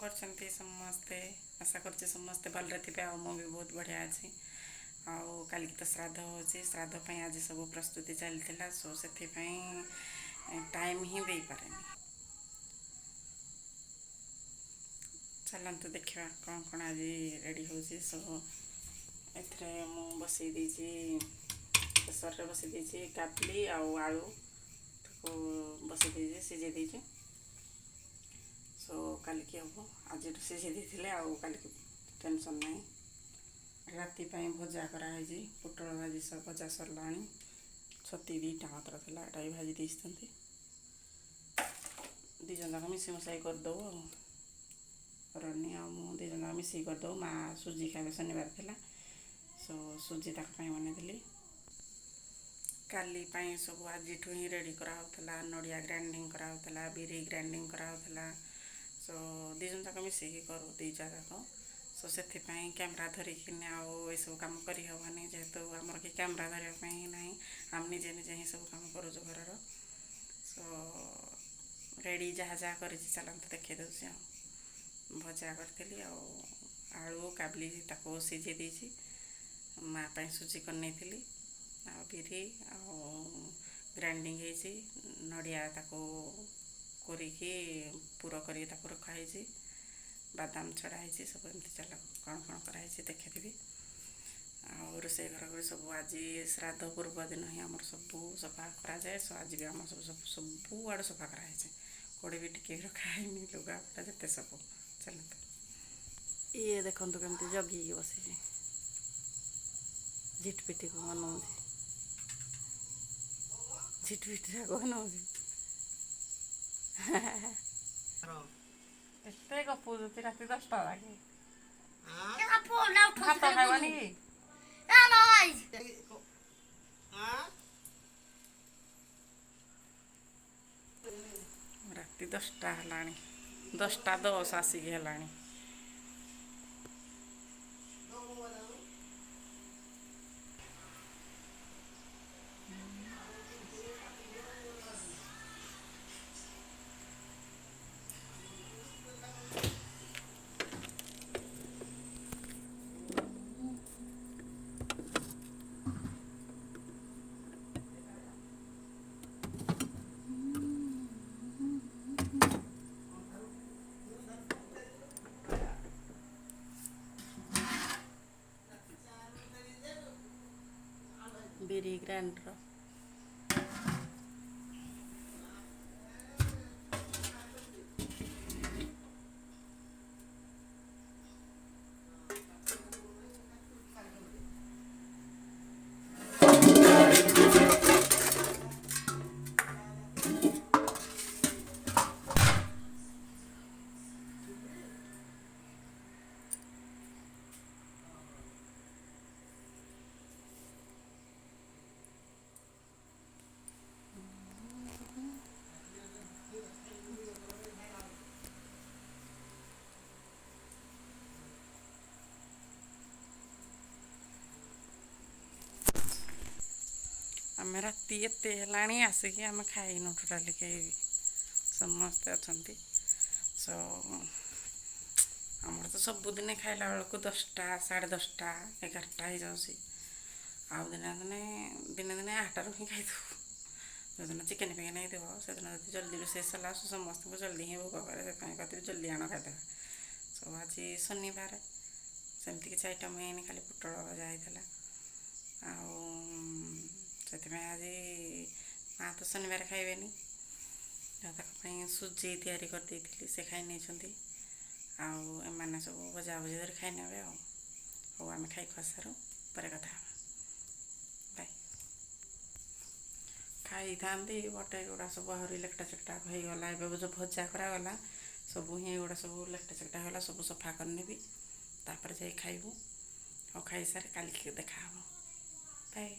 करछंती समस्ते आशा करछे समस्ते भलरे थिबे आ मो भी बहुत बढ़िया अछि आउ काल तो श्राद्ध होछि श्राद्ध पई आज सब प्रस्तुति चलथिला सो सेथि पई टाइम ही देई पारेनी चलंतु देखिबा कोन कोन आज रेडी होछि सो एथरे मु बसई देछि प्रेसर रे बसई देछि काटली आउ आलू को बसई देछि सिझे देछि सो काल की हम आज सिझे देथिले आउ काल की टेंशन नहीं राति पई भजा करा है जी पुटल भाजी सब भजा सरलाणी छती दीटा मात्र थिला एटा भी भाजी देछथंती दी जन जाक मिसी मसाई कर दो रनी आ मु दी जन मिसी कर दो माँ सुजी खावे शनिवार थिला सो सुजी तक पई बने दिली काली पई सब आज ही रेडी करा होतला नडिया ग्राइंडिंग करा होतला बिरी ग्राइंडिंग करा होतला सो दी जन जाक मिसी करू दी जाक सो से कैमेरा धरिकी ये सब कम करी हेनी जेहेतु आमर कि कैमेरा धरवाई ना आम निजे निजे ही सब कम करूँ घर सो रेडी जहाँ जहाँ कर चलते देखी दूसरी भजा करी आलू काबली ताको सीझे देसी माँ पाई सुजी कर नहीं आ बिरी ग्राइंडिंग नडिया ताको कोरिकी पूरा करी रखाई बादाम छड़ाई सब एमती चल कौन कौन कराई देखी आ रोसे घर को सब आज श्राद्ध पूर्व दिन ही आम सब सफा कराए सो आज भी आम सब आड़ सफा कराई कोड़े भी टिके रखाई लुगापटा जिते सब चलते ये देखु केमती जगी बसी झिटपिटी को मनाऊ झिटपिटी को मनाऊ एते गपुती राति 10टा लगे भात खाइबानी राति 10टा हेलानी 10टा 10 आसिक हेलानी बिरी ग्राइंडर आम राति एत आसिक आम खाइन टोटाली कहीं समस्ते अच्छा सो आमर तो सबुदिन खाइला बेलू 10टा 10:30 11टा हो जाऊँगी आउ दिने दिने दिने 8टारू ही खाईदे जो दिन चिकेन फिकेन हो से दिन जल्दी रोषे सरला समस्त को जल्दी ही भोग कै कहते जल्दी आण खाईदे सो आज शनिवार सेमती किसी आइटम है खाली पुटल भजा होता से आज माँ तो शनिवार खाइबेनी सुजी तैयारी करदे से खाई नहीं आने सब भजा भुजी धर खाई ने आम खाई खुआसार पर कथा बाय खाई था बटे गुड़ा सब आहरी लेकटा चेकटा होगला जो भजा करागला सब ही गुड़ा सब लेकटा चेकटा होगा सब सफा करनेबी तापर जाई खाइबू और खाई सारे काल देखा बाय।